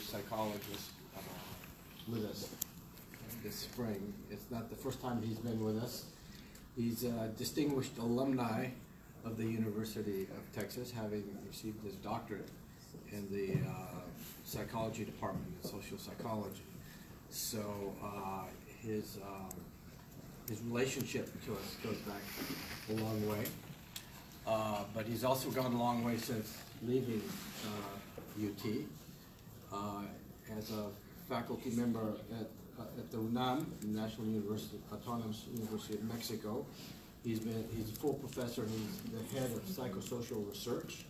distinguished psychologist with us this spring. It's not the first time he's been with us. He's a distinguished alumni of the University of Texas, having received his doctorate in the psychology department in social psychology. So his relationship to us goes back a long way. But he's also gone a long way since leaving UT. As a faculty member at the UNAM, National University, Autonomous University of Mexico. He's a full professor, and he's the head of psychosocial research.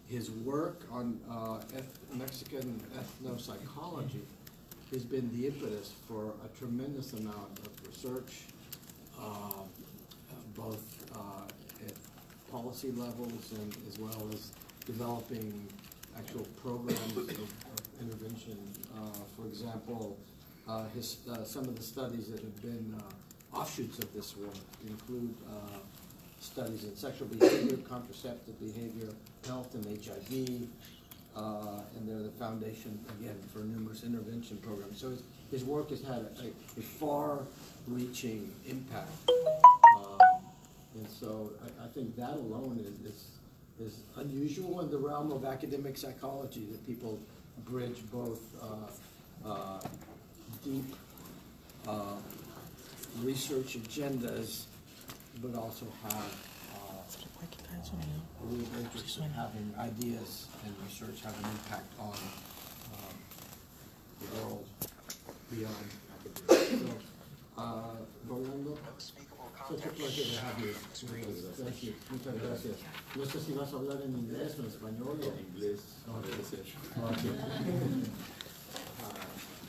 His work on Mexican ethnopsychology has been the impetus for a tremendous amount of research, both at policy levels and as well as developing actual programs of intervention. For example, some of the studies that have been offshoots of this work include studies in sexual behavior, contraceptive behavior, health, and HIV, and they're the foundation, again, for numerous intervention programs. So his work has had a far-reaching impact, and so I think that alone is unusual in the realm of academic psychology, that people bridge both deep research agendas, but also have a real interest in having ideas and research have an impact on the world beyond academia. So, Rolando, such a pleasure to have you. Thank you. Muchas gracias. No sé si vas a hablar en inglés o en español o en inglés.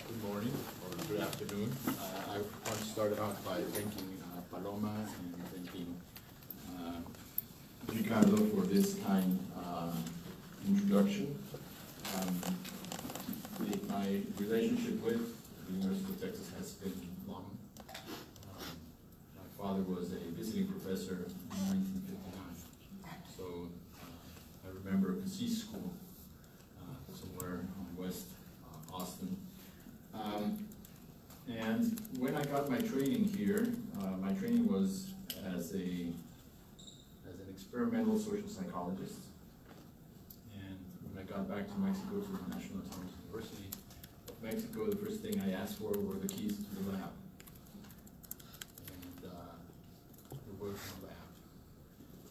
Good morning or good afternoon. I want to start out by thanking Paloma and thanking Ricardo for this kind introduction. My relationship with the University of Texas has been long. My father was a visiting professor in 1959, so I remember a C school somewhere on West Austin. And when I got my training here, my training was as an experimental social psychologist. And when I got back to Mexico, to the National Autonomous University of Mexico, the first thing I asked for were the keys to the lab. And there was no lab,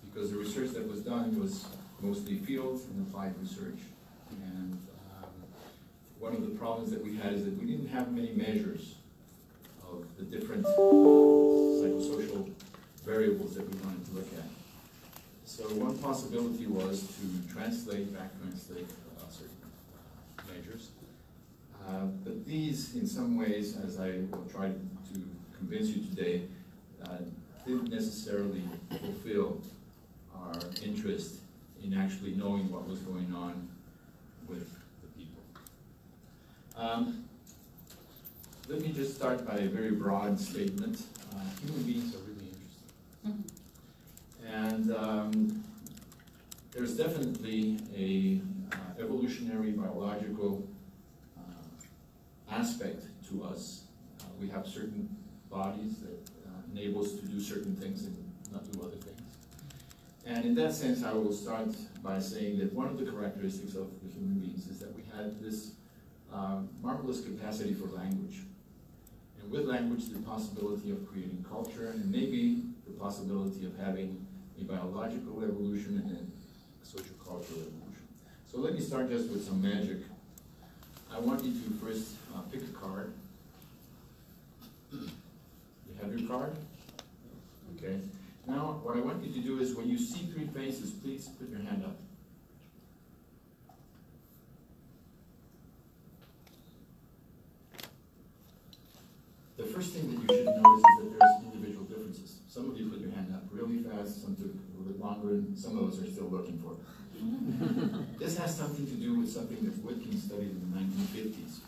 because the research that was done was mostly field and applied research. And one of the problems that we had is that we didn't have many measures of the different psychosocial variables that we wanted to look at. So one possibility was to back translate certain measures. But these, in some ways, as I will try to convince you today, didn't necessarily fulfill our interest in actually knowing what was going on with the people. Let me just start by a very broad statement. Human beings are really interesting. And there's definitely a evolutionary biological aspect to us. We have certain bodies that enable us to do certain things and not do other things. And in that sense, I will start by saying that one of the characteristics of the human beings is that we had this marvelous capacity for language. And with language, the possibility of creating culture, and maybe the possibility of having a biological evolution and a social-cultural evolution. So let me start just with some magic. I want you to first pick a card. You have your card? Okay. Now, what I want you to do is, when you see three faces, please put your hand up. The first thing that you should notice is that there's individual differences. Some of you put your hand up really fast, some took a little bit longer, and some of us are still looking for it. This has something to do with something that Whitkin studied in the 1950s.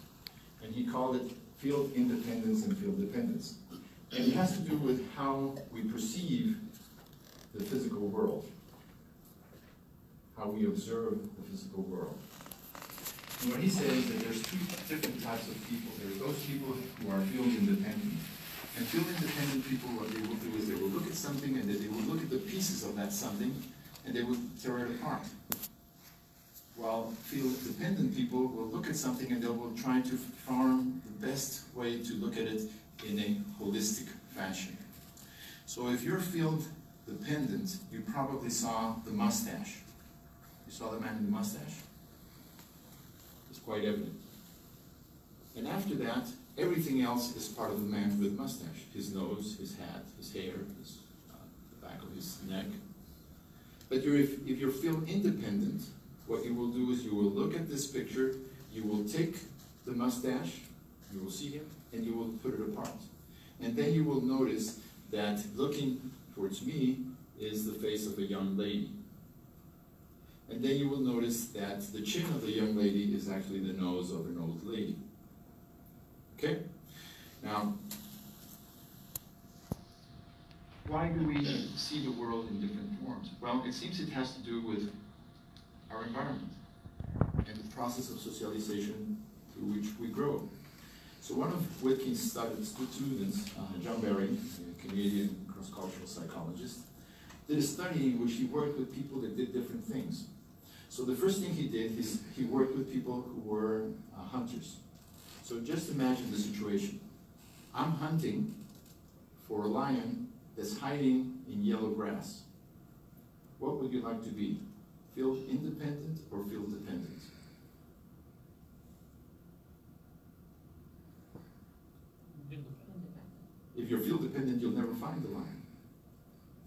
And he called it field independence and field dependence. And it has to do with how we perceive the physical world, how we observe the physical world. And what he says is that there's two different types of people. There's those people who are field independent. And field independent people, what they will do is they will look at something and then they will look at the pieces of that something and they will tear it apart. While field dependent people will look at something and they will try to form the best way to look at it in a holistic fashion. So if you're field dependent, you probably saw the mustache. You saw the man in the mustache? It's quite evident. And after that, everything else is part of the man with mustache. His nose, his hat, his hair, the back of his neck. But if you're field independent, what you will do is you will look at this picture, you will take the mustache, you will see him, and you will put it apart. And then you will notice that looking towards me is the face of a young lady. And then you will notice that the chin of the young lady is actually the nose of an old lady. Okay? Now, why do we see the world in different forms? Well, it seems it has to do with our environment and the process of socialization through which we grow. So one of Whitkin's students, John Barry, a Canadian cross-cultural psychologist, did a study in which he worked with people that did different things. So the first thing he did is he worked with people who were hunters. So just imagine the situation. I'm hunting for a lion that's hiding in yellow grass. What would you like to be? Field independent or field dependent? If you're field dependent, you'll never find the lion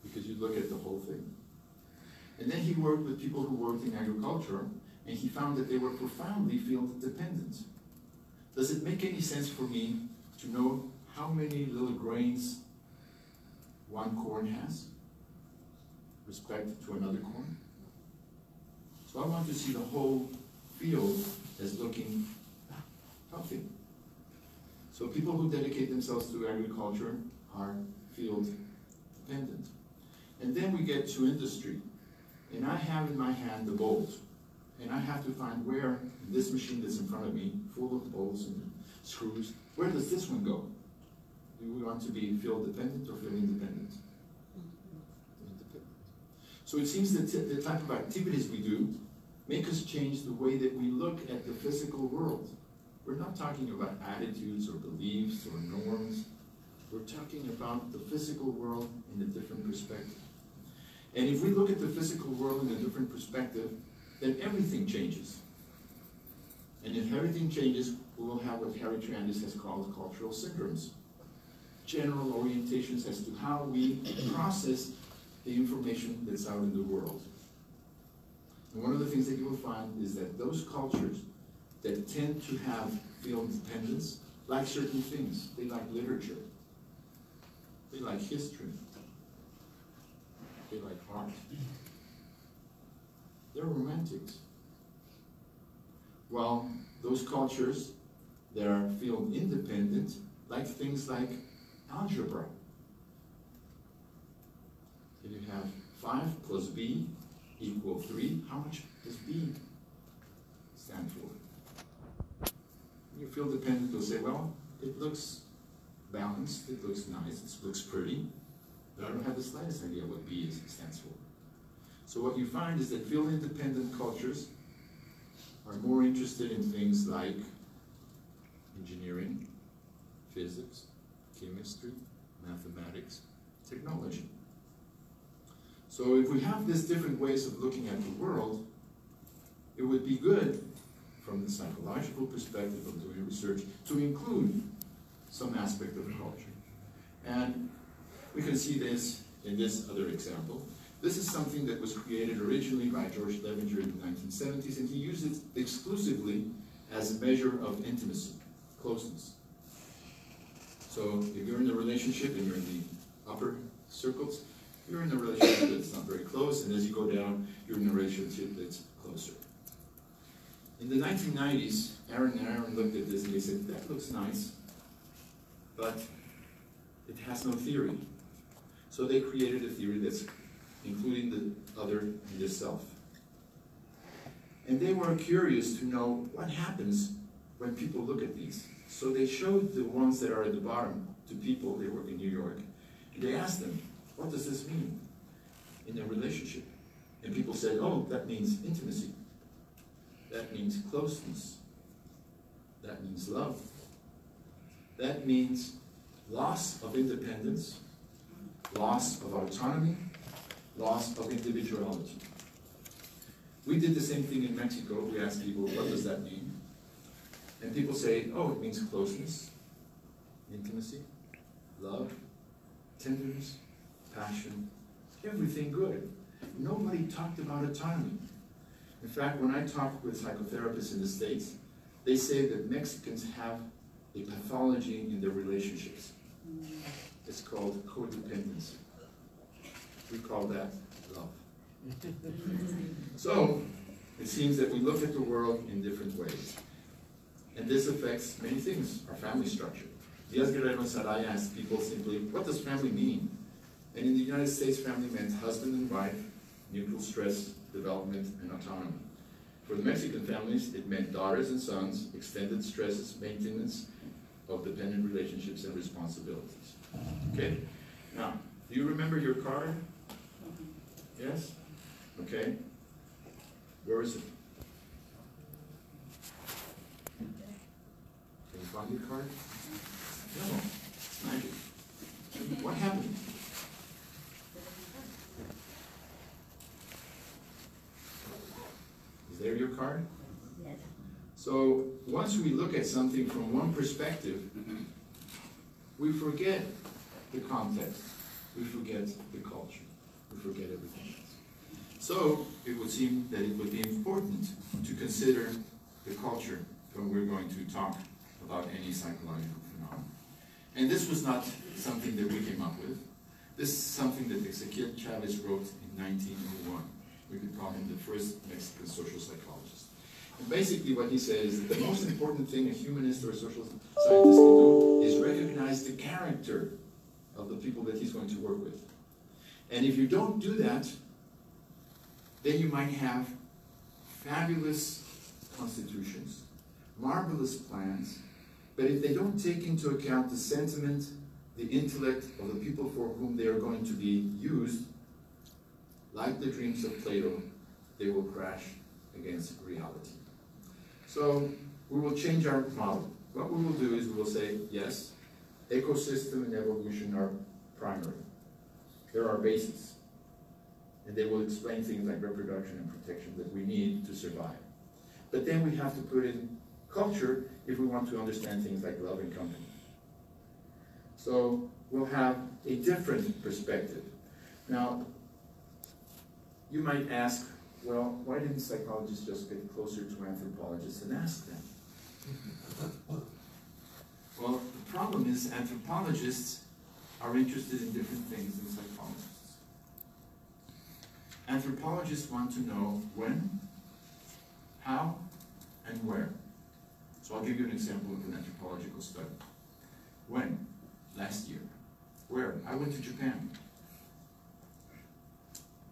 because you look at the whole thing. And then he worked with people who worked in agriculture, and he found that they were profoundly field dependent. Does it make any sense for me to know how many little grains one corn has, respect to another corn? So I want to see the whole field as looking healthy. So people who dedicate themselves to agriculture are field dependent. And then we get to industry. And I have in my hand the bowls. And I have to find where, in this machine that's in front of me, full of bolts and screws, where does this one go? Do we want to be field dependent or field independent? Independent. So it seems that the type of activities we do make us change the way that we look at the physical world. We're not talking about attitudes or beliefs or norms. We're talking about the physical world in a different perspective. And if we look at the physical world in a different perspective, then everything changes. And if everything changes, we will have what Harry Trandis has called cultural syndromes. General orientations as to how we process the information that's out in the world. And one of the things that you will find is that those cultures that tend to have field dependence like certain things. They like literature. They like history. They like art. They're romantics. While those cultures that are field independent like things like algebra. If you have 5 plus b equal 3, how much does b stand for? You feel dependent, you'll say, well, it looks balanced, it looks nice, it looks pretty, but I don't have the slightest idea what b stands for. So what you find is that field independent cultures are more interested in things like engineering, physics, chemistry, mathematics, technology. So if we have these different ways of looking at the world, it would be good from the psychological perspective of doing research to include some aspect of culture. And we can see this in this other example. This is something that was created originally by George Levinger in the 1970s, and he used it exclusively as a measure of intimacy, closeness. So if you're in a relationship and you're in the upper circles, you're in a relationship that's not very close, and as you go down, you're in a relationship that's closer. In the 1990s, Aaron and Aaron looked at this and they said, that looks nice, but it has no theory. So they created a theory that's including the other and the self. And they were curious to know what happens when people look at these. So they showed the ones that are at the bottom to people, they work in New York, and they asked them, what does this mean in a relationship? And people said, oh, that means intimacy. That means closeness. That means love. That means loss of independence, loss of autonomy, loss of individuality. We did the same thing in Mexico. We asked people, what does that mean? And people say, oh, it means closeness, intimacy, love, tenderness, passion, everything good. Nobody talked about autonomy. In fact, when I talk with psychotherapists in the States, they say that Mexicans have a pathology in their relationships. It's called codependency. We call that love. So, it seems that we look at the world in different ways. And this affects many things, our family structure. Díaz-Guerrero and Saray asked people simply, what does family mean? And in the United States, family meant husband and wife, mutual stress, development, and autonomy. For the Mexican families, it meant daughters and sons, extended stresses, maintenance of dependent relationships and responsibilities. Okay? Now, do you remember your card? Yes? Okay. Where is it? Can you find your card? No. It's magic. What happened? Is there your card? Yes. So once we look at something from one perspective, we forget the context, we forget the culture, we forget everything else. So it would seem that it would be important to consider the culture when we're going to talk about any psychological phenomenon. And this was not something that we came up with. This is something that Ezequiel Chavez wrote in 1901. We could call him the first Mexican social psychologist. And basically what he says is that the most important thing a humanist or a social scientist can do is recognize the character of the people that he's going to work with. And if you don't do that, then you might have fabulous constitutions, marvelous plans, but if they don't take into account the sentiment, the intellect of the people for whom they are going to be used, like the dreams of Plato, they will crash against reality. So we will change our model. What we will do is we will say, yes, ecosystem and evolution are primary. They're our basis. And they will explain things like reproduction and protection that we need to survive. But then we have to put in culture if we want to understand things like love and company. So we'll have a different perspective. Now, you might ask, well, why didn't psychologists just get closer to anthropologists and ask them? Well, the problem is anthropologists are interested in different things than psychologists. Anthropologists want to know when, how, and where. So I'll give you an example of an anthropological study. When? Last year. Where? I went to Japan.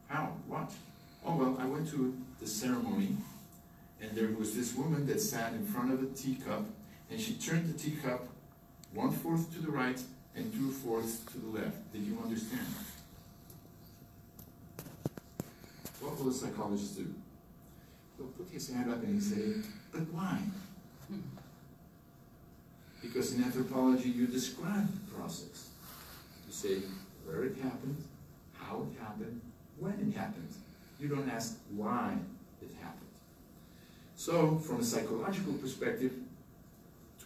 How? What? Oh, well, I went to the ceremony, and there was this woman that sat in front of a teacup, and she turned the teacup 1/4 to the right and 2/4 to the left. Did you understand? What will a psychologist do? He'll put his hand up and he'll say, but why? Because in anthropology, you describe the process. You say where it happened, how it happened, when it happened. You don't ask why it happened. So, from a psychological perspective,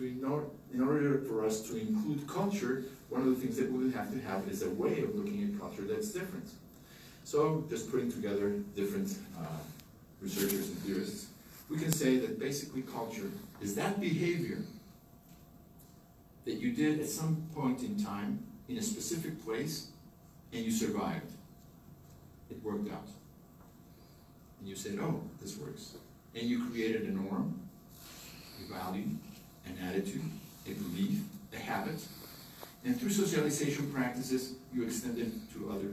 in order for us to include culture, one of the things that we would have to have is a way of looking at culture that's different. So, just putting together different researchers and theorists, we can say that basically culture is that behavior that you did at some point in time, in a specific place, and you survived. It worked out. And you said, oh, this works. And you created a norm, a value, an attitude, a belief, a habit. And through socialization practices, you extend it to other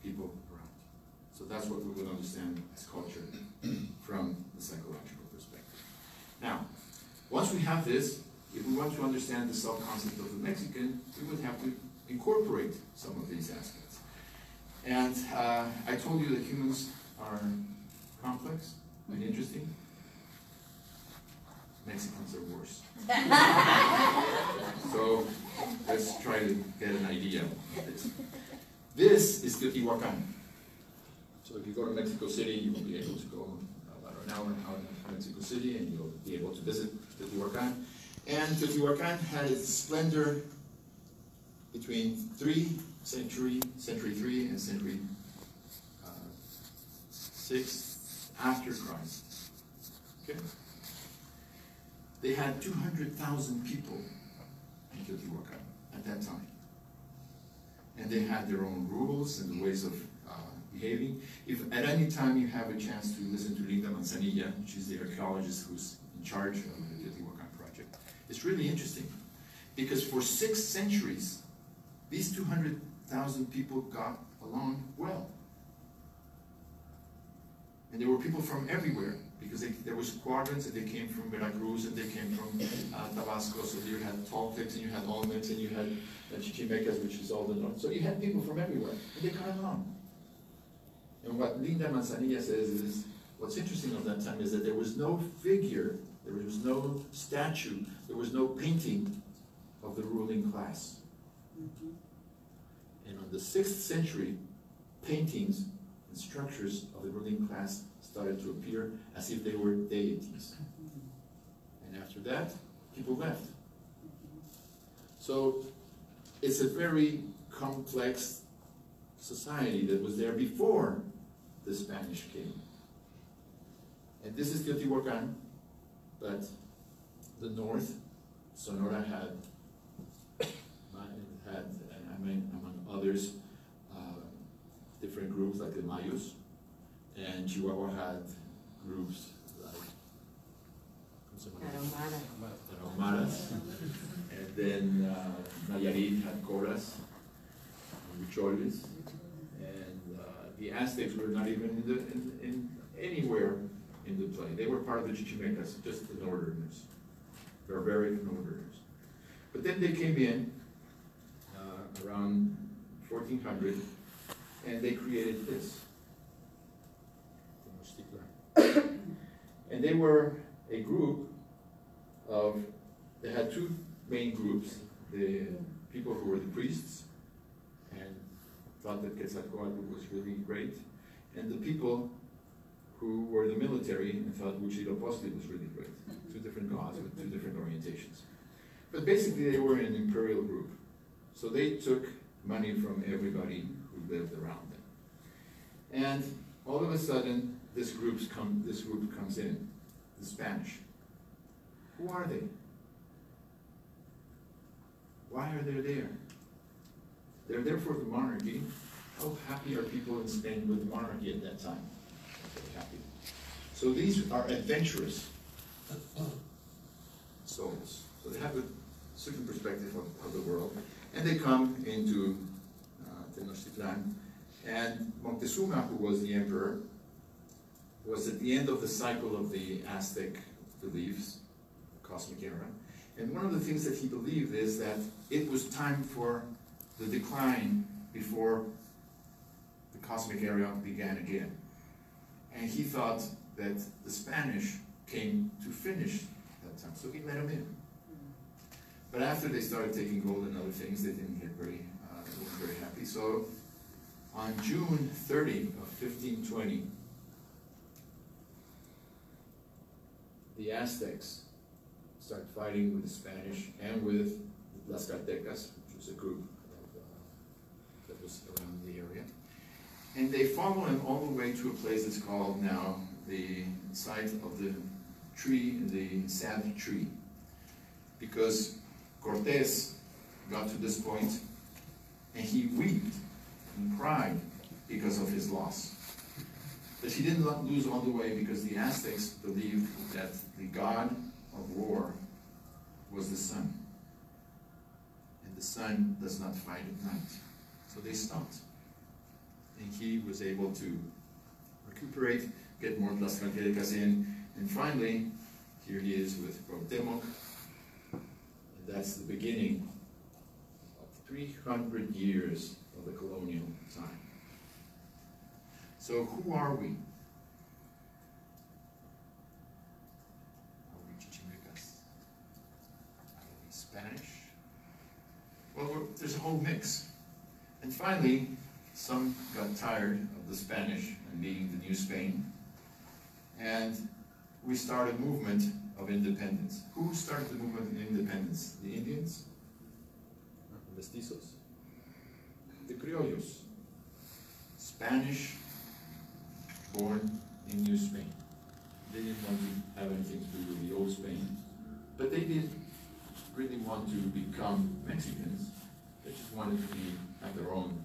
people around. So that's what we would understand as culture from the psychological perspective. Now, once we have this, if we want to understand the self-concept of the Mexican, we would have to incorporate some of these aspects. And I told you that humans are complex and interesting. Mexicans are worse. So let's try to get an idea of this. This is Teotihuacan. So if you go to Mexico City, you will be able to go about an hour out of Mexico City and you'll be able to visit Teotihuacan. And Teotihuacan had its splendor between century 3 and century 6 after Christ. Okay? They had 200,000 people in Teotihuacan at that time. And they had their own rules and ways of behaving. If at any time you have a chance to listen to Linda Manzanilla, she's the archaeologist who's in charge of the Teotihuacan project, it's really interesting. Because for 6 centuries, these 200,000 people got along well. And there were people from everywhere, because there were squadrons that they came from Veracruz and they came from Tabasco, so you had Toltecs and you had Olmecs and you had Chichimecas, which is all the north. So you had people from everywhere, and they got along. And what Linda Manzanilla says is, what's interesting of that time is that there was no figure, there was no statue, there was no painting of the ruling class. And on the 6th century, paintings and structures of the ruling class started to appear as if they were deities. And after that, people left. So it's a very complex society that was there before the Spanish came. And this is Teotihuacan, but the north, Sonora had among others, different groups like the Mayos, and Chihuahua had groups like Tarahumaras, and then Nayarit had Coras, Huicholes, and the Aztecs were not even in anywhere in the play. They were part of the Chichimecas, just the northerners, barbaric northerners. But then they came in around 1400, and they created this. And they were a group of, they had 2 main groups, the people who were the priests and thought that Quetzalcoatl was really great, and the people who were the military and thought Huitzilopochtli was really great. 2 different gods with 2 different orientations. But basically they were an imperial group. So they took money from everybody who lived around them. And all of a sudden, this group comes in, the Spanish. Who are they? Why are they there? They're there for the monarchy. How happy are people in Spain with the monarchy at that time? Very happy. So these are adventurous souls. So they have a certain perspective of the world. And they come into Tenochtitlan. And Moctezuma, who was the emperor, was at the end of the cycle of the Aztec beliefs, the cosmic era. And one of the things that he believed is that it was time for the decline before the cosmic era began again. And he thought that the Spanish came to finish that time, so he let them in. But after they started taking gold and other things, they didn't get very happy. So on June 30 of 1520, the Aztecs started fighting with the Spanish and with the Tlaxcaltecas, which was a group that was around the area. And they followed them all the way to a place that's called now the site of the tree, the sad tree. Because Cortés got to this point and he wept and cried because of his loss. But he didn't lose all the way because the Aztecs believed that the god of war was the sun. And the sun does not fight at night. So they stopped. And he was able to recuperate, get more Tlaxcaltecas in, And finally, here he is with Cuauhtémoc, and that's the beginning of 300 years of the colonial time. So who are we? Are we Chichimecas? Are we Spanish? Well, there's a whole mix. And finally, some got tired of the Spanish and being the new Spain, and we started a movement of independence. Who started the movement of independence? The Indians? The mestizos? The criollos? Spanish, born in New Spain. They didn't want to have anything to do with the old Spain, but they did really want to become Mexicans. They just wanted to have their own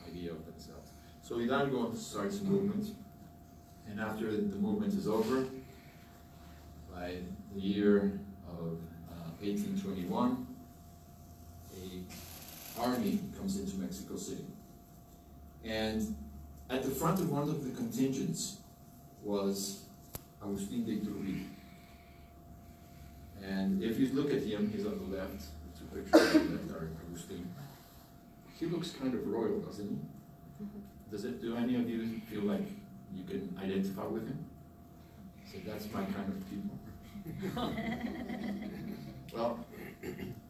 idea of themselves. So Hidalgo starts a movement, and after the movement is over, by the year of 1821, an army comes into Mexico City. And at the front of one of the contingents was Agustín de Iturbide. And if you look at him, he's on the left, the two pictures on the left are Agustín. He looks kind of royal, doesn't he? Do any of you feel like you can identify with him? So that's my kind of people. Well,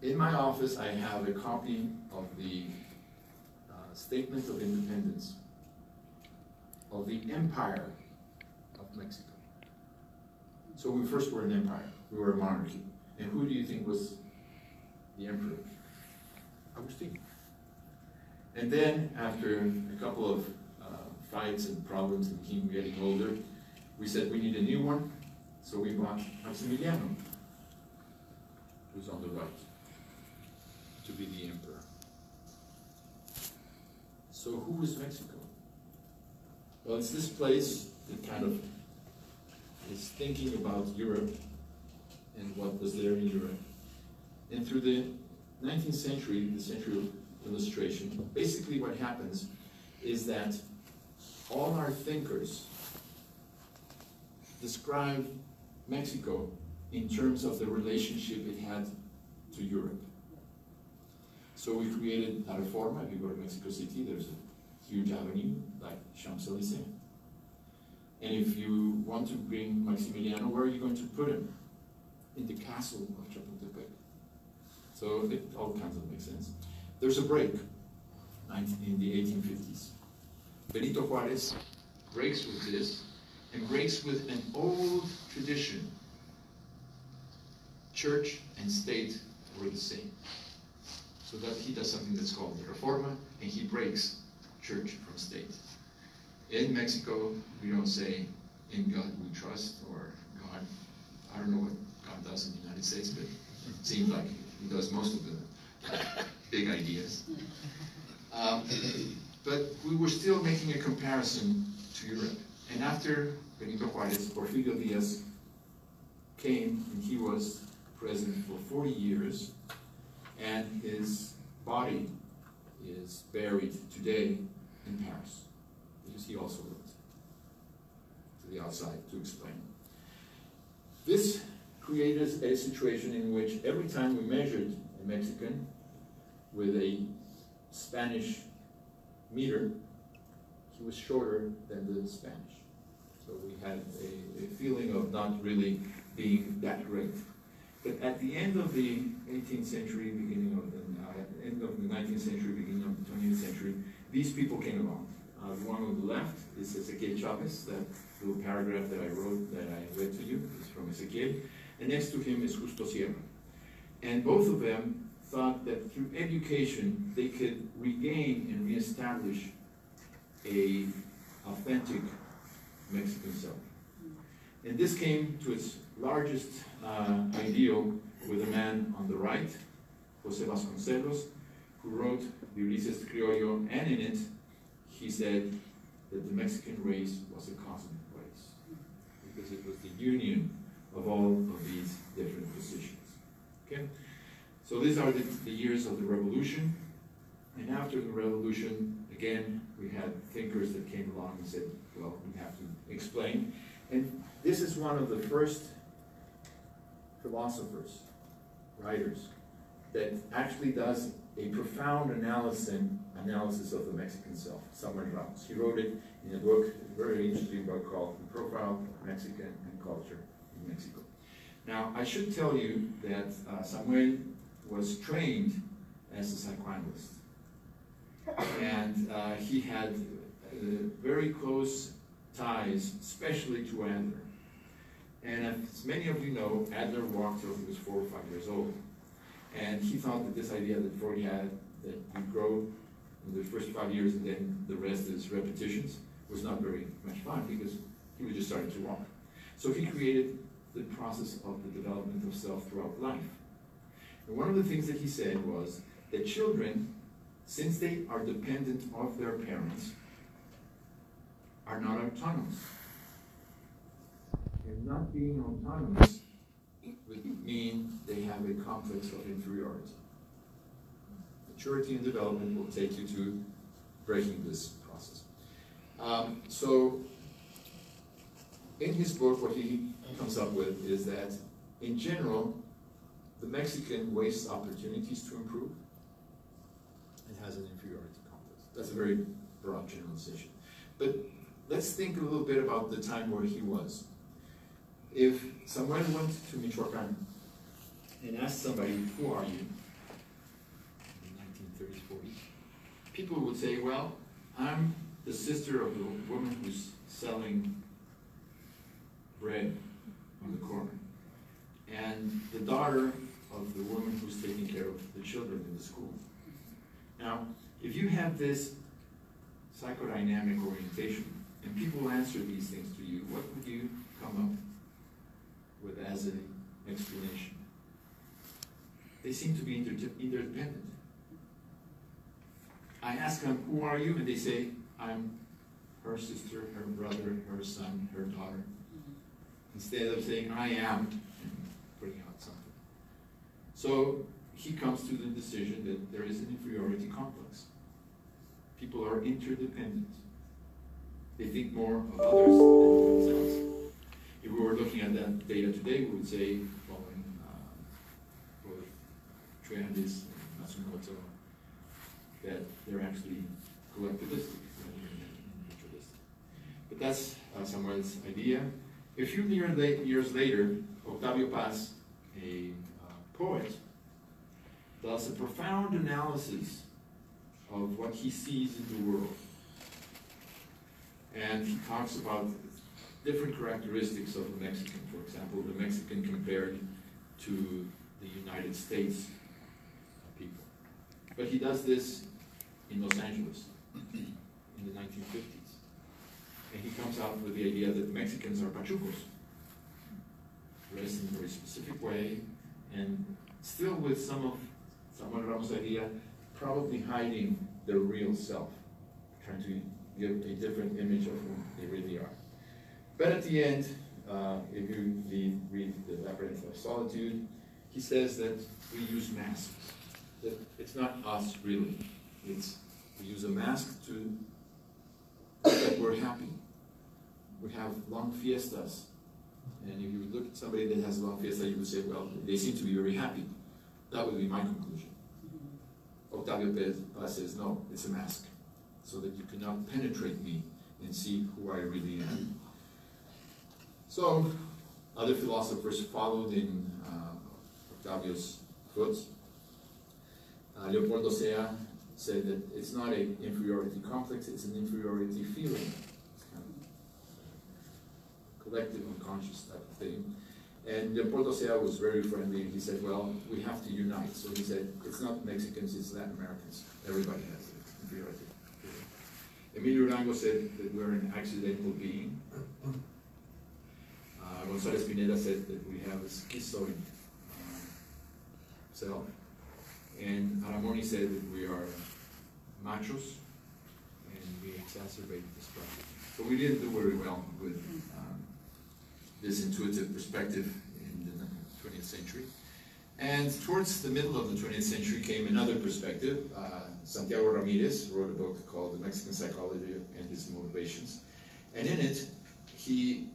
in my office I have a copy of the Statement of Independence of the Empire of Mexico. So we first were an empire, we were a monarchy. And who do you think was the emperor? Agustín. And then after a couple of fights and problems and the king getting older, we said we need a new one. So we brought Maximiliano, who's on the right, to be the emperor. So who is Mexico? Well, it's this place that kind of is thinking about Europe and what was there in Europe. And through the 19th century, the century of illustration, basically what happens is that all our thinkers describe Mexico in terms of the relationship it had to Europe. So we created La Reforma. If you go to Mexico City, there's a huge avenue like Champs-Élysées. And if you want to bring Maximiliano, where are you going to put him? In the castle of Chapultepec. So it all kinds of makes sense. There's a break in the 1850s. Benito Juárez breaks with this and breaks with an old tradition. Church and state were the same. So that he does something that's called the Reforma, and he breaks church from state. In Mexico, we don't say, in God we trust, or God, I don't know what God does in the United States, but it seems like he does most of the big ideas. But we were still making a comparison to Europe. And after Benito Juárez, Porfirio Díaz came, and he was president for 40 years, and his body is buried today in Paris, because he also wrote to the outside to explain. This created a situation in which every time we measured a Mexican with a Spanish meter, he was shorter than the Spanish. So we had a feeling of not really being that great. But at the end of the 18th century, beginning of the end of the 19th century, beginning of the 20th century, these people came along. The one on the left is Ezequiel Chavez, that little paragraph that I wrote, that I read to you, is from Ezequiel. And next to him is Justo Sierra. And both of them thought that through education, they could regain and reestablish a authentic Mexican self. And this came to its largest ideal with a man on the right, José Vasconcelos, who wrote the Ulises Criollo, and in it, he said that the Mexican race was a cosmic race, because it was the union of all of these different positions. Okay? So these are the years of the revolution, and after the revolution, again, we had thinkers that came along and said, well, we have to explain. And this is one of the first philosophers, writers, that actually does a profound analysis of the Mexican self, Samuel Ramos. He wrote it in a book, a very interesting book called The Profile of Mexican and Culture in Mexico. Now, I should tell you that Samuel was trained as a psychoanalyst. And he had very close ties, especially to Adler. And as many of you know, Adler walked till he was 4 or 5 years old. And he thought that this idea that Freud had, that you grow in the first 5 years and then the rest is repetitions, was not very much fun because he was just starting to walk. So he created the process of the development of self throughout life. And one of the things that he said was that children, since they are dependent of their parents, are not autonomous. And not being autonomous would mean they have a complex of inferiority. Maturity and development will take you to breaking this process. So, in his book, what he comes up with is that, in general, the Mexican wastes opportunities to improve and has an inferiority complex. That's a very broad generalization. But let's think a little bit about the time where he was. If someone went to Michoacán and asked somebody, who are you? In the 1930s, 40s, people would say, well, I'm the sister of the woman who's selling bread on the corner, and the daughter of the woman who's taking care of the children in the school. Now, if you have this psychodynamic orientation, and people answer these things to you, what would you come up with as an explanation? They seem to be interdependent. I ask them, who are you? And they say, I'm her sister, her brother, her son, her daughter. Instead of saying, I am, and putting out something. So he comes to the decision that there is an inferiority complex. People are interdependent. They think more of others than themselves. If we were looking at that data today, we would say, following both Triandis and Nacional, that they're actually collectivistic rather than individualistic. But that's Samuel's idea. A few years later, Octavio Paz, a poet, does a profound analysis of what he sees in the world. And he talks about different characteristics of the Mexican. For example, the Mexican compared to the United States people. But he does this in Los Angeles in the 1950s. And he comes out with the idea that Mexicans are pachucos, dressed in a very specific way, and still with some of Samuel Ramos' idea, probably hiding their real self, trying to give a different image of who they really are. But at the end, if you read The Labyrinth of Solitude, he says that we use masks, that it's not us really, it's we use a mask to that we're happy. We have long fiestas, and if you look at somebody that has a long fiesta, you would say, well, they seem to be very happy. That would be my conclusion. Octavio Paz says, no, it's a mask, so that you cannot penetrate me and see who I really am. So, other philosophers followed in Octavio's foot. Leopoldo Sea said that it's not an inferiority complex, it's an inferiority feeling. It's kind of collective unconscious type of thing. And Leopoldo Sea was very friendly, and he said, well, we have to unite. So he said, it's not Mexicans, it's Latin Americans. Everybody has an inferiority feeling. Emilio Arango said that we're an accidental being. González Pineda said that we have a schizoid self. And Aramoni said that we are machos, and we exacerbate this problem. So we didn't do very well with this intuitive perspective in the 20th century. And towards the middle of the 20th century came another perspective. Santiago Ramirez wrote a book called The Mexican Psychology and His Motivations. And in it, he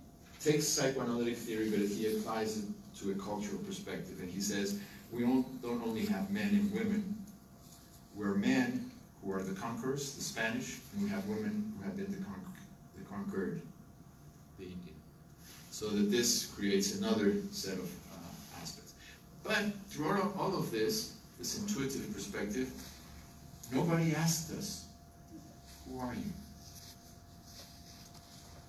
takes psychoanalytic theory, but he applies it to a cultural perspective, and he says, we don't only have men and women. We're men who are the conquerors, the Spanish, and we have women who have been the conquered, the Indian. So that this creates another set of aspects. But throughout all of this intuitive perspective, nobody asked us, who are you?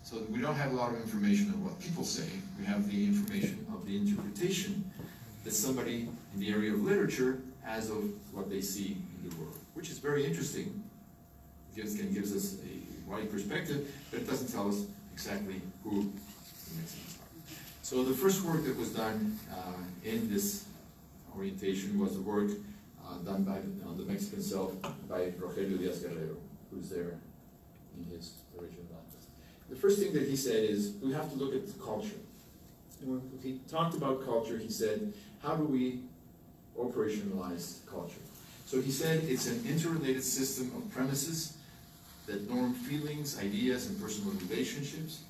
So we don't have a lot of information of what people say. We have the information of the interpretation that somebody in the area of literature has of what they see in the world, which is very interesting. It gives us a wide perspective, but it doesn't tell us exactly who the Mexicans are. So the first work that was done in this orientation was the work done on the Mexican self by Rogelio Díaz-Guerrero, who's there in his original office. The first thing that he said is, we have to look at the culture. And when he talked about culture, he said, how do we operationalize culture? So he said it's an interrelated system of premises that norm feelings, ideas, and personal relationships,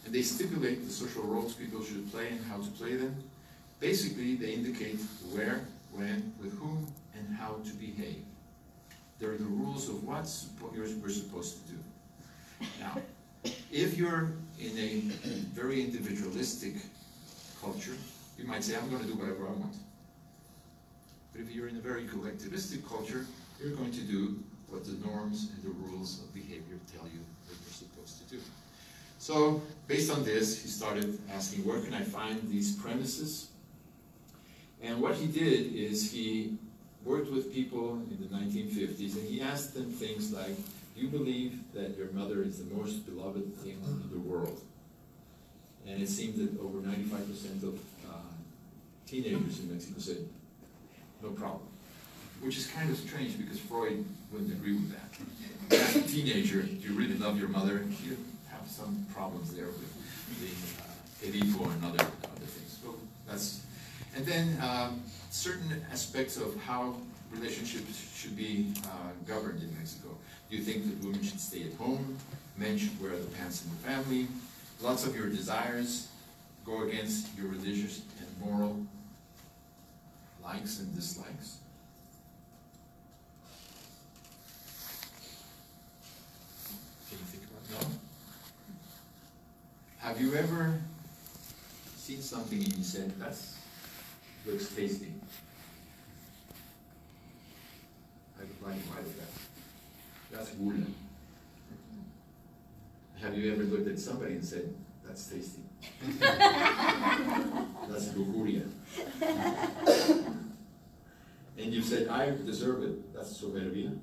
and they stipulate the social roles people should play and how to play them. Basically, they indicate where, when, with whom, and how to behave. They're the rules of what we're supposed to do. Now, if you're in a very individualistic culture, you might say, I'm going to do whatever I want. But if you're in a very collectivistic culture, you're going to do what the norms and the rules of behavior tell you that you're supposed to do. So, based on this, he started asking, where can I find these premises? And what he did is he worked with people in the 1950s, and he asked them things like, do you believe that your mother is the most beloved thing in the world? And it seemed that over 95% of teenagers in Mexico said, no problem. Which is kind of strange, because Freud wouldn't agree with that. As a teenager, do you really love your mother? You have some problems there with the Edipo and other things. So that's, and then certain aspects of how relationships should be governed in Mexico. Do you think that women should stay at home? Men should wear the pants in the family? Lots of your desires go against your religious and moral likes and dislikes. Can you think about that? No? Have you ever seen something and you said, that looks tasty? Why is that? That's gula. Have you ever looked at somebody and said, that's tasty? That's lujuria. And you said, I deserve it. That's soberbia.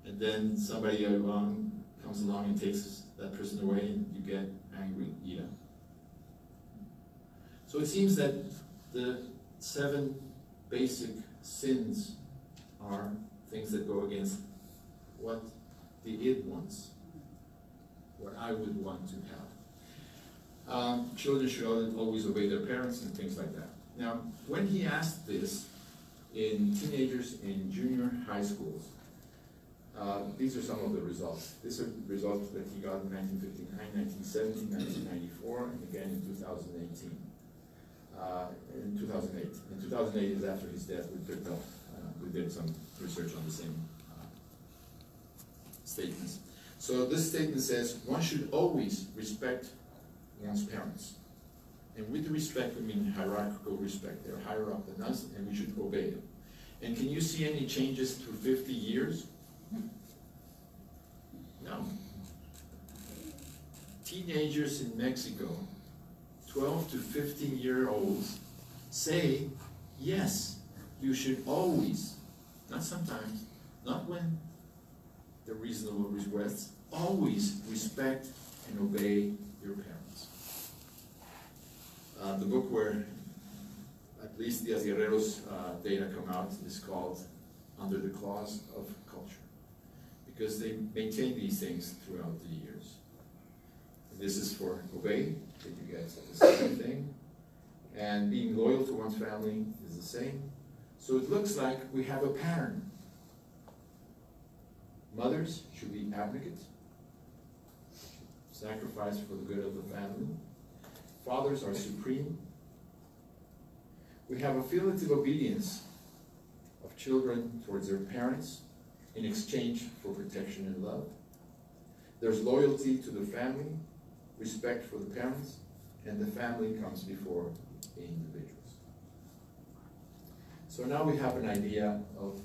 And then somebody comes along and takes that person away, and you get angry, ira. So it seems that the 7 basic sins are things that go against what the id wants, what I would want to have. Children should always obey their parents and things like that. Now, when he asked this in teenagers in junior high schools, these are some of the results. These are results that he got in 1959, 1970, 1994, and again in 2018. In 2008. In 2008 is after his death. We did some research on the same statements. So this statement says, one should always respect one's parents. And with respect, we mean hierarchical respect. They're higher up than us, and we should obey them. And can you see any changes through 50 years? No. Teenagers in Mexico, 12 to 15-year-olds, say, yes, you should always, not sometimes, not when they're reasonable requests, always respect and obey your parents. The book where at least Díaz-Guerrero's data come out is called Under the Claws of Culture, because they maintain these things throughout the years. And this is for obey, that you guys have the same thing, and being loyal to one's family is the same. So it looks like we have a pattern. Mothers should be advocates, sacrifice for the good of the family. Fathers are supreme. We have affiliative obedience of children towards their parents in exchange for protection and love. There's loyalty to the family, respect for the parents, and the family comes before the individuals. So now we have an idea of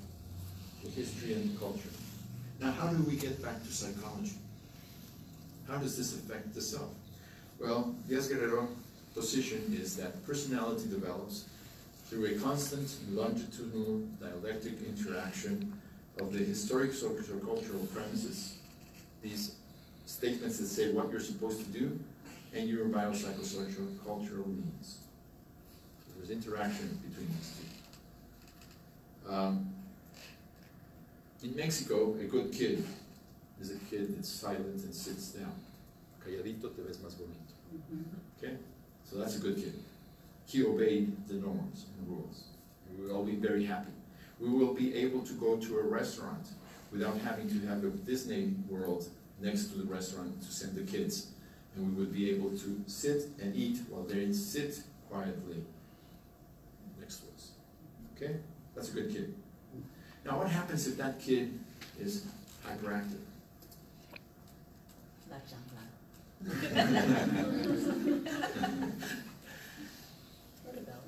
the history and culture. Now, how do we get back to psychology? How does this affect the self? Well, Díaz-Guerrero's position is that personality develops through a constant longitudinal dialectic interaction of the historic-psycho-cultural premises, these statements that say what you're supposed to do, and your biopsychosocial-cultural needs. So there's interaction between these two. In Mexico, a good kid is a kid that's silent and sits down. Calladito te ves más bonito. Okay? So that's a good kid. He obeyed the norms and rules. And we will all be very happy. We will be able to go to a restaurant without having to have a Disney World next to the restaurant to send the kids. And we would be able to sit and eat while they sit quietly next to us. Okay? That's a good kid. Now what happens if that kid is hyperactive?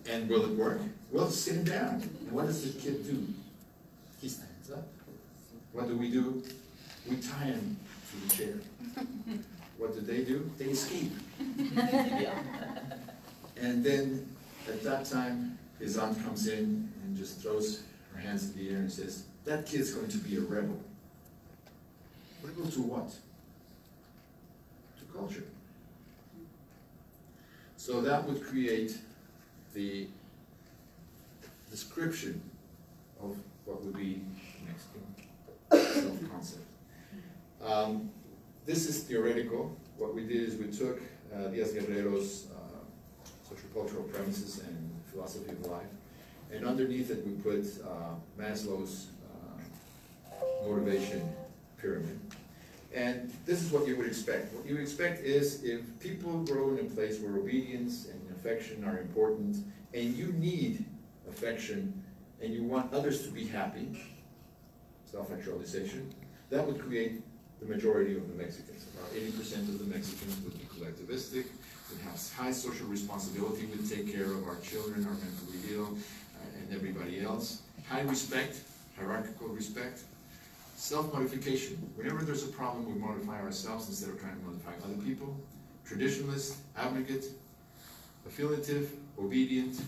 And will it work? Well, sit him down. And what does the kid do? He stands up. What do? We tie him to the chair. What do? They escape. And then at that time, his aunt comes in and just throws her hands in the air and says, that kid's going to be a rebel. Rebel to what? To culture. So that would create the description of what would be Mexican self-concept. This is theoretical. What we did is we took Díaz-Guerrero's social-cultural premises and philosophy of life, and underneath it we put Maslow's motivation pyramid. And this is what you would expect. What you expect is if people grow in a place where obedience and affection are important, and you need affection, and you want others to be happy, self-actualization, that would create the majority of the Mexicans. About 80% of the Mexicans would be collectivistic, would have high social responsibility, would take care of our children, our mentally ill, and everybody else. High respect, hierarchical respect. Self-modification. Whenever there's a problem, we modify ourselves instead of trying to modify other people. Traditionalist, abnegate, affiliative, obedient,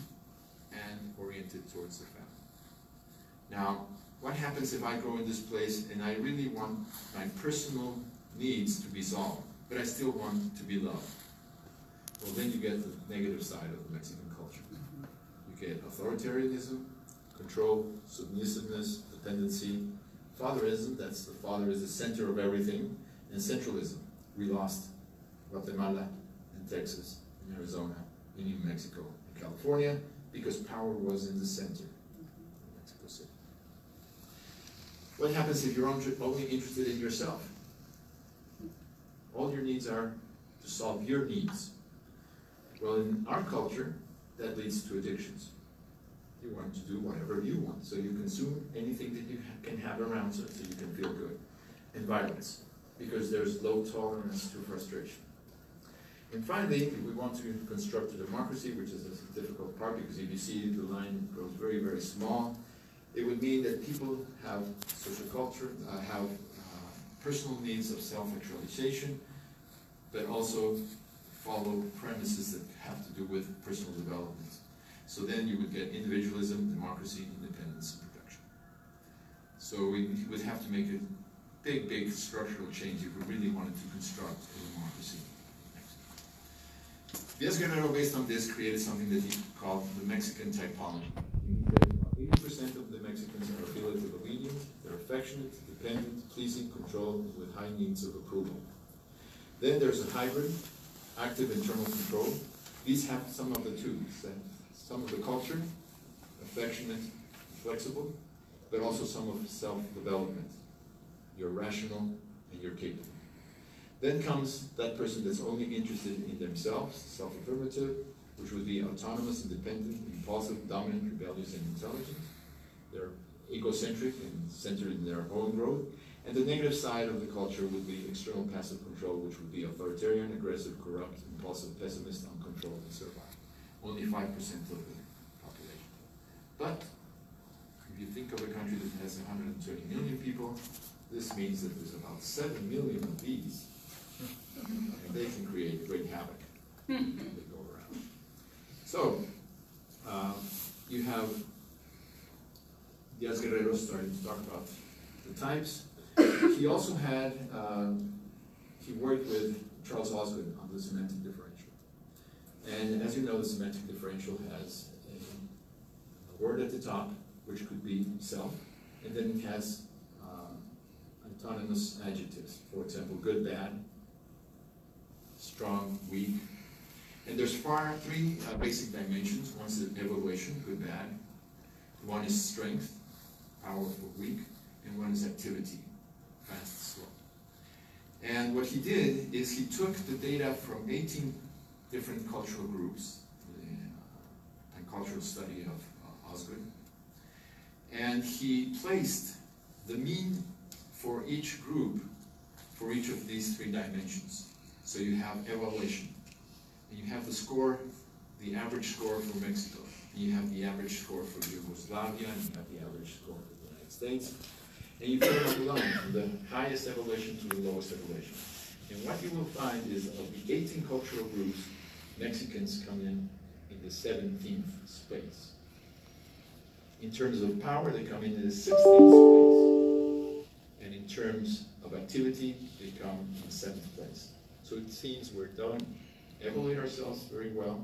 and oriented towards the family. Now, what happens if I go in this place and I really want my personal needs to be solved, but I still want to be loved? Well, then you get the negative side of the Mexican culture. You get authoritarianism, control, submissiveness, dependency, fatherism, that's the father is the center of everything, and centralism. We lost Guatemala and Texas and Arizona and New Mexico and California because power was in the center of Mexico City. What happens if you're only interested in yourself? All your needs are to solve your needs. Well, in our culture, that leads to addictions. You want to do whatever you want, so you consume anything that you can have around so you can feel good. And violence, because there's low tolerance to frustration. And finally, if we want to construct a democracy, which is a difficult part, because if you see the line grows very, very small, it would mean that people have social culture, have personal needs of self-actualization, but also follow premises that have to do with personal development. So then you would get individualism, democracy, independence, and production. So we would have to make a big, big structural change if we really wanted to construct a democracy. Díaz-Guerrero, based on this, created something that he called the Mexican typology. He said about 80% of the Mexicans are affiliative obedient, they're affectionate, dependent, pleasing, controlled, with high needs of approval. Then there's a hybrid, active internal control. These have some of the two. Some of the culture, affectionate, flexible, but also some of self-development. You're rational and you're capable. Then comes that person that's only interested in themselves, self-affirmative, which would be autonomous, independent, impulsive, dominant, rebellious, and intelligent. They're egocentric and centered in their own growth. And the negative side of the culture would be external passive control, which would be authoritarian, aggressive, corrupt, impulsive, pessimist, uncontrolled, and servile. Only 5% of the population. But if you think of a country that has 130 million people, this means that there's about 7 million of these. And they can create great havoc when they go around. So, you have Diaz Guerrero starting to talk about the types. He also had, he worked with Charles Osgood on the semantic differential. And as you know, the semantic differential has a word at the top, which could be self, and then it has autonomous adjectives. For example, good, bad, strong, weak. And there's three basic dimensions. One is evaluation, good, bad. One is strength, powerful, weak. And one is activity, fast, slow. And what he did is he took the data from 18 different cultural groups, and cultural study of Osgood, and he placed the mean for each group for each of these three dimensions. So you have evaluation, and you have the score, the average score for Mexico, and you have the average score for Yugoslavia, and you have the average score for the United States, and you put them up the line from the highest evaluation to the lowest evaluation. And what you will find is of the 18 cultural groups, Mexicans come in the 17th space. In terms of power, they come in the 16th space. And in terms of activity, they come in the 7th place. So it seems we don't evaluate ourselves very well.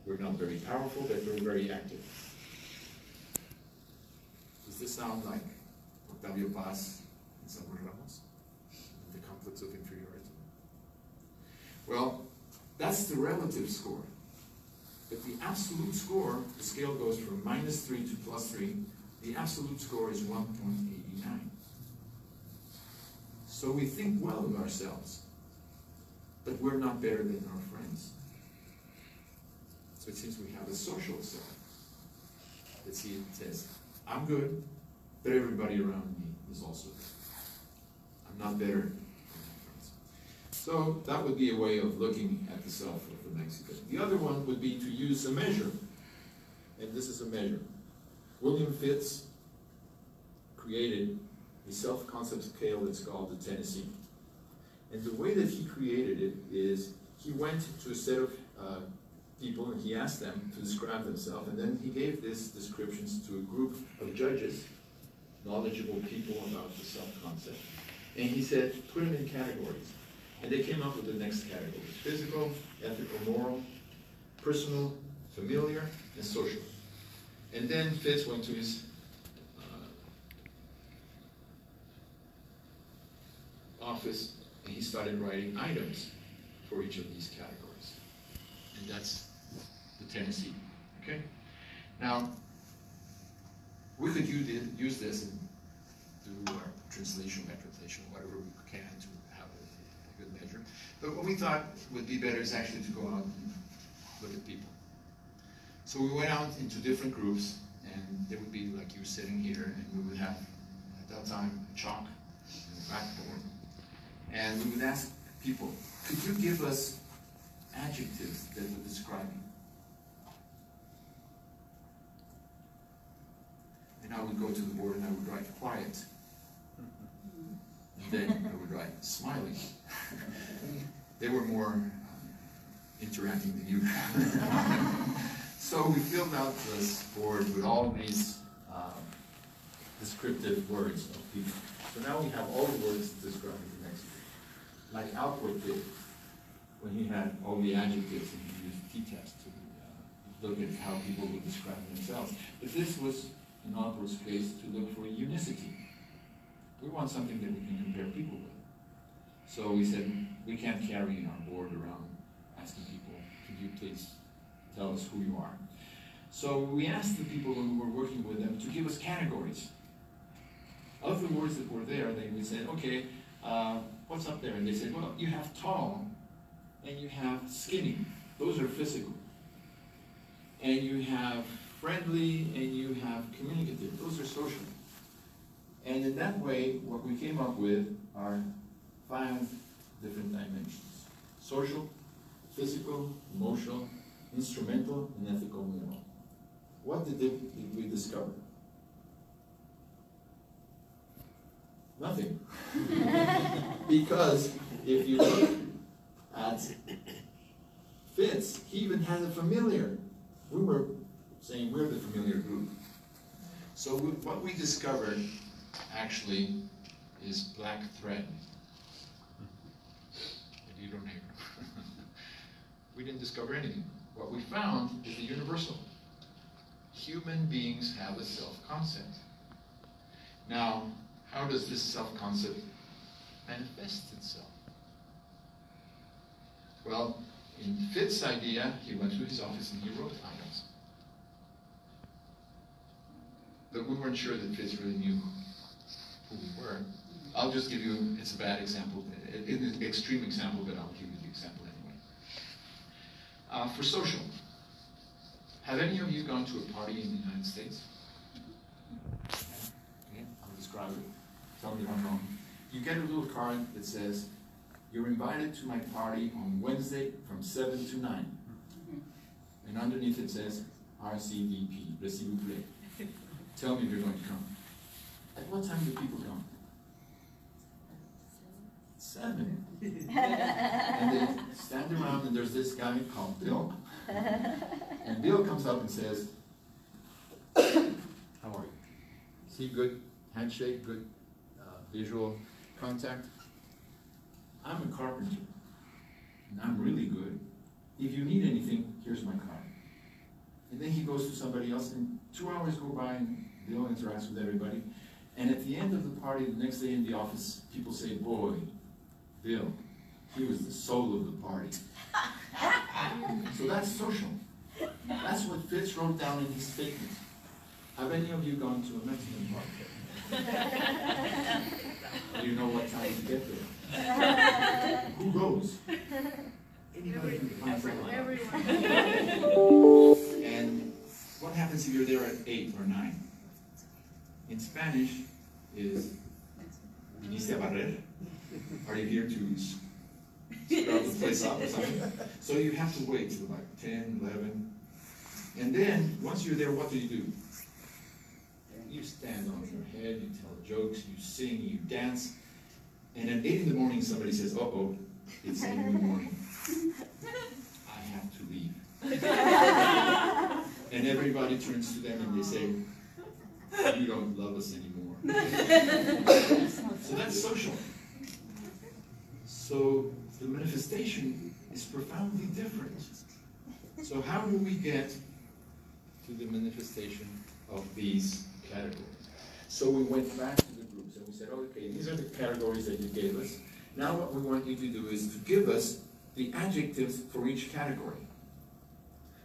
We're not very powerful, but we're very active. Does this sound like Octavio Paz and Samuel Ramos? The complex of inferiority? Well, that's the relative score. But the absolute score, the scale goes from -3 to +3. The absolute score is 1.89. So we think well of ourselves, but we're not better than our friends. So it seems we have a social self that says, I'm good, but everybody around me is also good. I'm not better than my friends. So that would be a way of looking at the self of the Mexican. The other one would be to use a measure. And this is a measure. William Fitz created a self-concept scale that's called the Tennessee. And the way that he created it is he went to a set of people and he asked them to describe themselves, and then he gave these descriptions to a group of judges, knowledgeable people about the self-concept. And he said, put them in categories. And they came up with the next categories: physical, ethical, moral, personal, familiar, and social. And then Fitz went to his office and he started writing items for each of these categories. And that's the Tennessee, okay? Now, we could use this and do our translation, whatever we can to have a good measure. But what we thought would be better is actually to go out and look at people. So we went out into different groups, and there would be like you sitting here, and we would have, at that time, chalk and a blackboard. And we would ask people, could you give us adjectives that would describe you? And I would go to the board and I would write quiet. And then I would write smiling. They were more interacting than you. So we filled out this board with all these descriptive words of people. So now we have all the words describing the Mexican. Like Alfred did when he had all the adjectives and he used t-test to look at how people would describe themselves. But this was, in Alfred's case, to look for unicity. We want something that we can compare people with. So we said, we can't carry our board around asking people, could you please tell us who you are? So we asked the people when we were working with them to give us categories. Of the words that were there, they would say, okay, what's up there? And they said, well, you have tall and you have skinny. Those are physical. And you have friendly and you have communicative. Those are social. And in that way, what we came up with are 5 different dimensions: social, physical, emotional, instrumental, and ethical moral. What did we discover? Nothing. Because if you look at Fitz, he even had a familiar. We were saying we're the familiar group. So what we discovered actually is black thread. Maybe you don't hear. We didn't discover anything. What we found is the universal. Human beings have a self-concept. Now, how does this self-concept manifest itself? Well, in Fitz's idea, he went to his office and he wrote items. But we weren't sure that Fitz really knew who we were. I'll just give you, it's a bad example, an extreme example, but I'll give you the example anyway. For social, have any of you gone to a party in the United States? Okay, I'll describe it. Tell me if I'm wrong. You get a little card that says, you're invited to my party on Wednesday from 7 to 9. And underneath it says, RCVP, s'il vous plaît. Tell me if you're going to come. At what time do people come? 7. And they stand around and there's this guy called Bill. And Bill comes up and says, how are you? Is he good? Handshake, good visual contact? I'm a carpenter, and I'm really good. If you need anything, here's my card. And then he goes to somebody else, and 2 hours go by, and Bill interacts with everybody. And at the end of the party, the next day in the office, people say, boy, Bill, he was the soul of the party. So that's social. That's what Fitz wrote down in his statement. Have any of you gone to a Mexican party? Do you know what time to get there? Who goes? Anybody who finds out. And what happens if you're there at 8 or 9? In Spanish is viniste a barrer? Are you here to scrub the place up or something? So you have to wait till like 10, 11. And then, once you're there, what do? You stand on your head, you tell jokes, you sing, you dance. And at 8 in the morning, somebody says, uh-oh, it's 8 in the morning. I have to leave. And everybody turns to them and they say, you don't love us anymore. So that's social. So the manifestation is profoundly different. So how do we get to the manifestation of these categories? So we went back to the groups and we said, okay, these are the categories that you gave us. Now what we want you to do is to give us the adjectives for each category.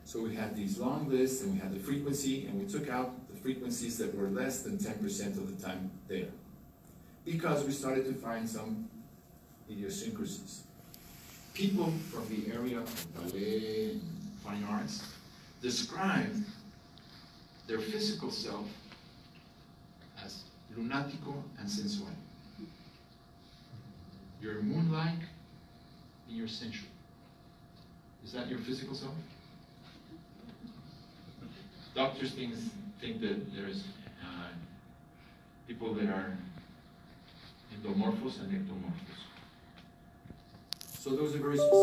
So we had these long lists and we had the frequency, and we took out the frequencies that were less than 10% of the time there. Because we started to find some idiosyncrasies. People from the area of ballet and fine arts described their physical self as lunatico and sensual. You're moon-like and you're sensual. Is that your physical self? Doctors think that there's people that are endomorphos and ectomorphos. So those are very specific to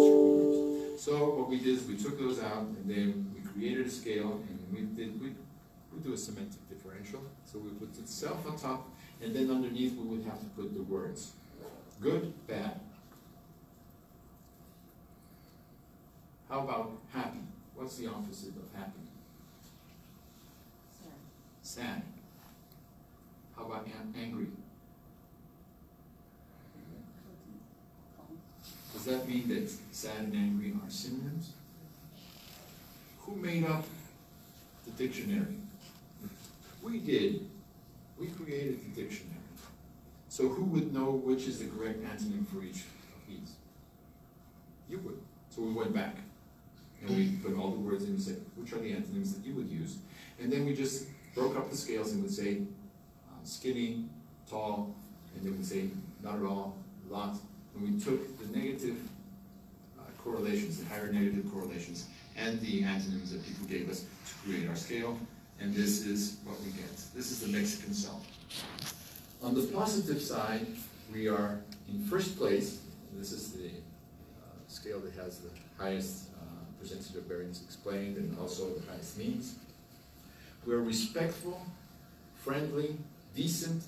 certain groups. So what we did is we took those out and then we created a scale, and we do a semantic differential. So we put the self on top, and then underneath we would have to put the words. Good, bad. How about happy? What's the opposite of happy? Sad. How about angry? Does that mean that sad and angry are synonyms? Who made up the dictionary? We did. We created the dictionary. So who would know which is the correct antonym for each of these? You would. So we went back, and we put all the words in and said, which are the antonyms that you would use? And then we just broke up the scales and would say skinny, tall, and then we'd say not at all, lot. And we took the negative correlations, the higher negative correlations, and the antonyms that people gave us to create our scale, and this is what we get. This is the Mexican self. On the positive side, we are in first place. This is the scale that has the highest percentage of variance explained and also the highest means. We're respectful, friendly, decent,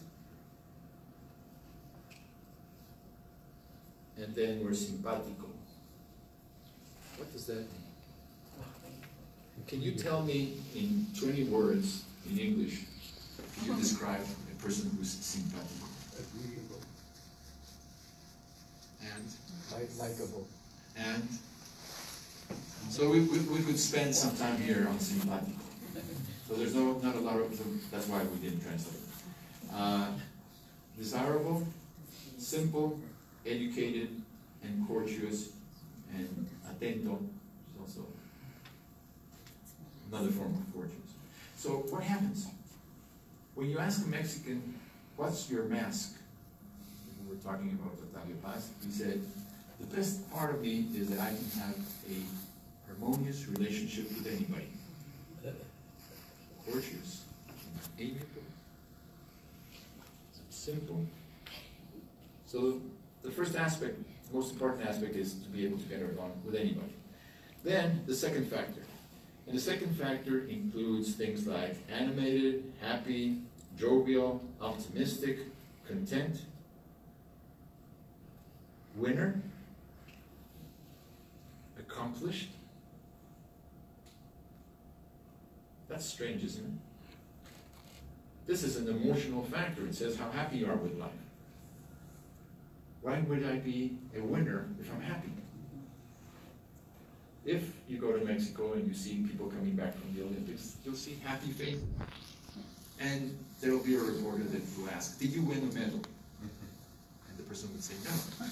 and then we're simpático. What does that mean? Can you tell me in 20 words in English, can you describe a person who's simpático? Agreeable. And? Likeable. And? So we could spend some time here on simpático. So there's not a lot of, so that's why we didn't translate. Desirable, simple, educated, and courteous, and atento is also another form of courteous. So what happens? When you ask a Mexican, what's your mask? We were talking about Octavio Paz. He said, the best part of me is that I can have a harmonious relationship with anybody. Courteous, amiable, simple. So the first aspect, most important aspect, is to be able to get along with anybody. Then the second factor. And the second factor includes things like animated, happy, jovial, optimistic, content, winner, accomplished. That's strange, isn't it? This is an emotional factor. It says how happy you are with life. Why would I be a winner if I'm happy? If you go to Mexico and you see people coming back from the Olympics, you'll see happy faces. And there will be a reporter that will ask, did you win a medal? And the person would say no.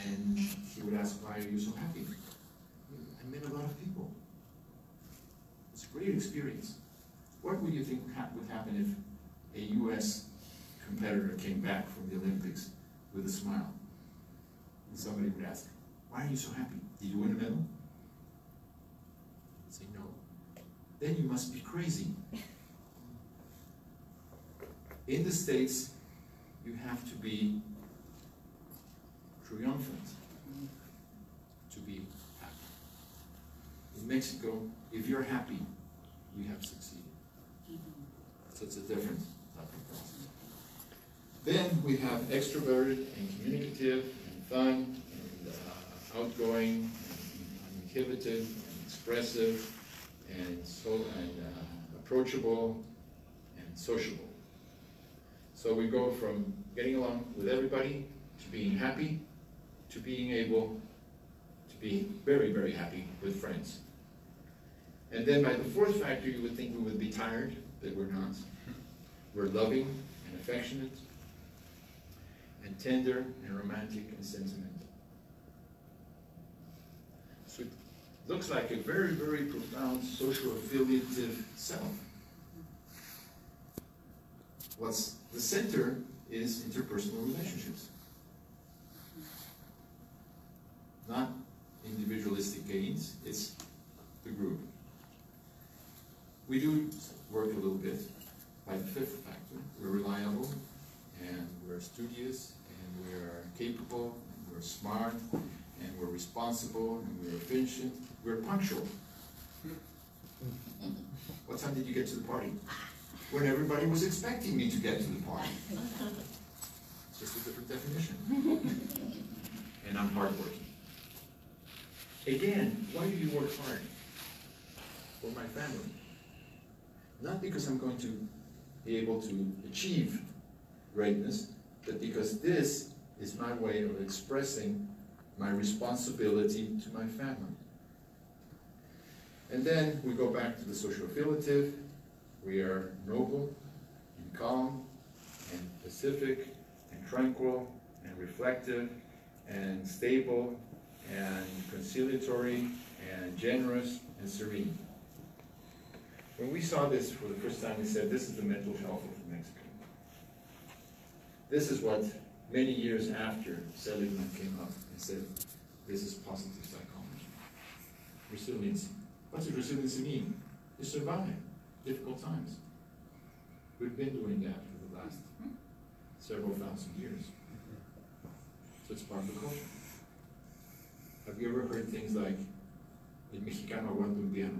And he would ask, why are you so happy? I met a lot of people. It's a great experience. What would you think would happen if a US competitor came back from the Olympics with a smile? And somebody would ask, why are you so happy? Did you win a medal? I'd say no. Then you must be crazy. In the States, you have to be triumphant to be happy. In Mexico, if you're happy, you have succeeded. So it's a different type of process. Then we have extroverted and communicative and fun and outgoing and uninhibited and expressive and approachable and sociable. So we go from getting along with everybody to being happy to being able to be very, very happy with friends. And then by the fourth factor, you would think we would be tired, but we're not. We're loving and affectionate and tender and romantic and sentimental. So it looks like a very, very profound social affiliative self. What's the center is interpersonal relationships. Not individualistic gains, it's the group. We do work a little bit by the fifth factor. We're reliable, and we're studious, and we're capable, and we're smart, and we're responsible, and we're efficient. We're punctual. What time did you get to the party? When everybody was expecting me to get to the party. It's just a different definition. And I'm hardworking. Again, why do you work hard? For my family. Not because I'm going to be able to achieve greatness, but because this is my way of expressing my responsibility to my family. And then we go back to the social affiliative. We are noble and calm and pacific and tranquil and reflective and stable and conciliatory and generous and serene. When we saw this for the first time, we said, this is the mental health of the Mexican. This is what many years after Seligman came up and said, this is positive psychology. Resiliency. What does resiliency mean? You survive difficult times. We've been doing that for the last several thousand years. So it's part of the culture. Have you ever heard things like, el mexicano aguanta un piano?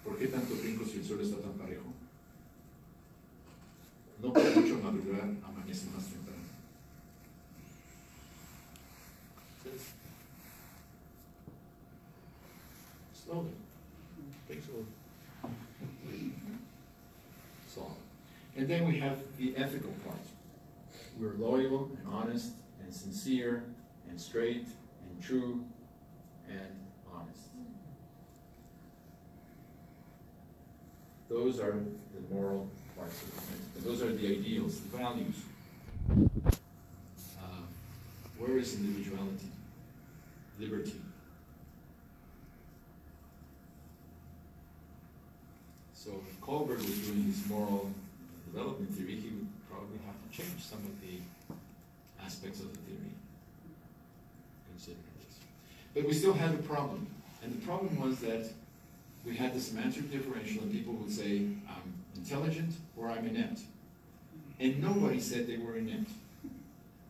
¿Por qué tanto brinco si el sol está tan parejo? No por mucho madrugar, amanece más temprano. Slowly. Takes a little. So, and then we have the ethical part. We're loyal and honest and sincere and straight and true and honest. Those are the moral parts of the Mexican. Those are the ideals, the values. Where is individuality? Liberty. So if Kohlberg was doing his moral development theory, he would probably have to change some of the aspects of the theory, considering this. But we still had a problem. And the problem was that we had this semantic differential, and people would say, I'm intelligent or I'm inept. And nobody said they were inept.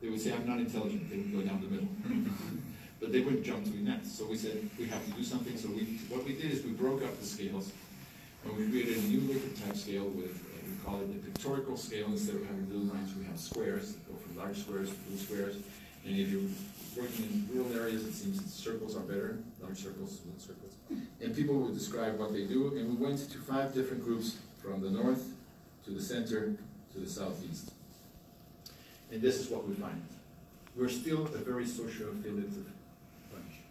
They would say, I'm not intelligent. They would go down the middle. But they wouldn't jump to inept. So we said, we have to do something. So what we did is we broke up the scales, and we created a new Likert type scale with, we call it the pictorial scale. Instead of having little lines, we have squares that go from large squares to little squares. And if you're working in rural areas, it seems that circles are better, large circles, little circles. And people would describe what they do, and we went to 5 different groups, from the north to the center to the southeast. And this is what we find. We're still a very socio-affiliative bunch.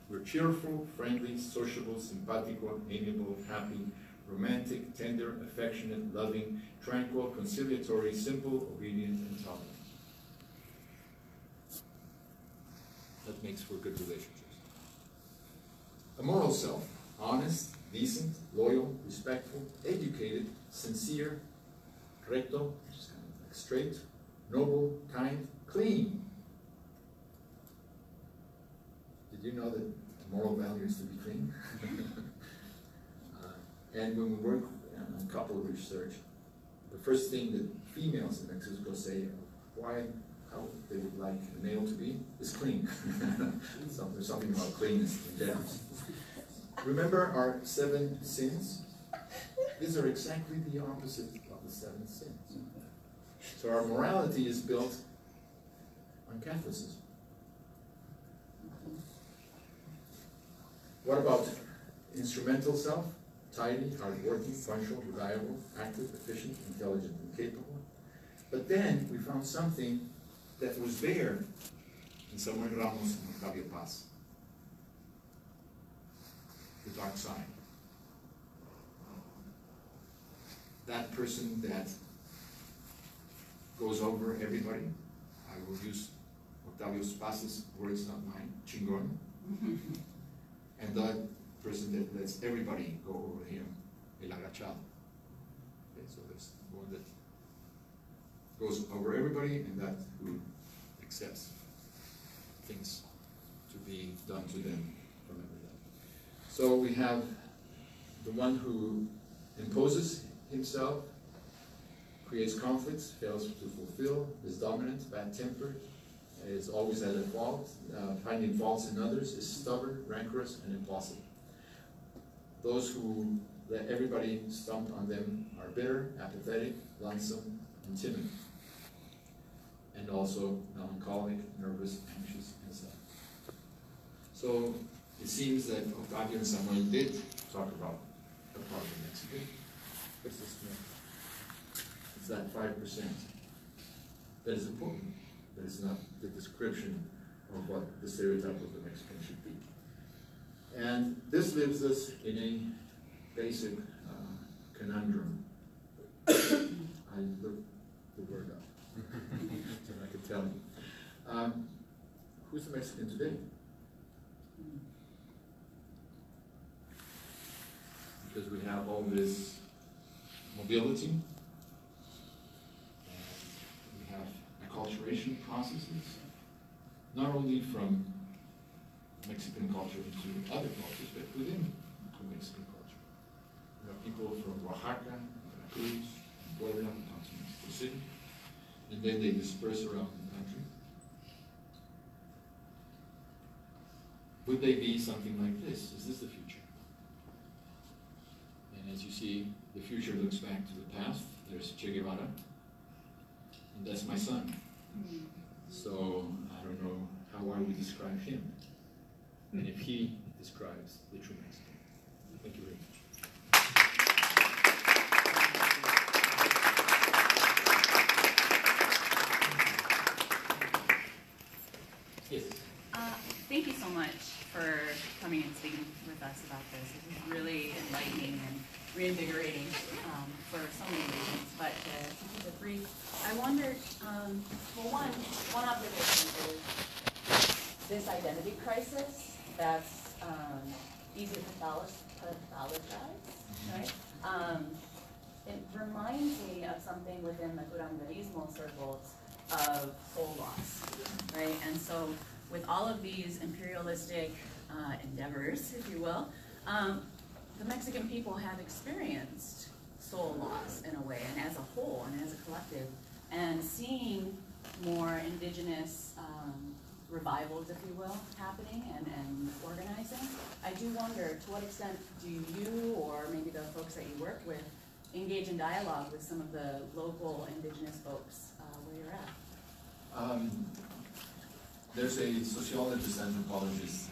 We're cheerful, friendly, sociable, simpático, amiable, happy, romantic, tender, affectionate, loving, tranquil, conciliatory, simple, obedient, and tolerant. That makes for good relationships. A moral self, honest, decent, loyal, respectful, educated, sincere, recto, which is kind of like straight, noble, kind, clean. Did you know that moral value is to be clean? And when we work on couple research, the first thing that females in Mexico say how they would like a male to be is clean. So there's something about cleanness in general. Remember our 7 sins? These are exactly the opposite of the 7 sins. So our morality is built on Catholicism. What about instrumental self? Tidy, hardworking, punctual, reliable, active, efficient, intelligent, and capable. But then we found something that was there in Samuel Ramos and Octavio Paz. The dark side. That person that goes over everybody. I will use Octavio Paz's words, not mine, chingon. And that person that lets everybody go over him, el agachado. Okay, so there's one that goes over everybody, and that who accepts things to be done to them from everybody. So we have the one who imposes himself, creates conflicts, fails to fulfill, is dominant, bad-tempered, is always at a fault, finding faults in others, is stubborn, rancorous, and impulsive. Those who let everybody stomp on them are bitter, apathetic, lonesome, and timid. And also melancholic, nervous, anxious, and sad. So it seems that Octavio and Samuel did talk about the part of Mexico. What's this mean? It's that 5%. That is important. That is not the description of what the stereotype of the Mexican should be. And this leaves us in a basic conundrum. I looked the word up. And I could tell you. Who's the Mexican today? Because we have all this mobility, and we have acculturation processes, not only from Mexican culture into other cultures, but within the Mexican culture. We have people from Oaxaca, Veracruz, and Puebla, come to Mexico City, and then they disperse around the country. Would they be something like this? Is this the future? And as you see, the future looks back to the past. There's Che Guevara, and that's my son. So I don't know how I would describe him, and if he describes the true Mexican. Thank you very much. Yes. Thank you so much for coming and speaking with us about this. This is really enlightening and reinvigorating for so many reasons. But to keep it brief, I wondered, well, one observation is this identity crisis that's easy to pathologize, right? It reminds me of something within the curanderismo circles of soul loss, right? And so with all of these imperialistic endeavors, if you will, the Mexican people have experienced soul loss in a way, and as a whole, and as a collective, and seeing more indigenous revivals, if you will, happening and organizing. I do wonder, to what extent do you, or maybe the folks that you work with, engage in dialogue with some of the local indigenous folks where you're at? There's a sociologist, anthropologist,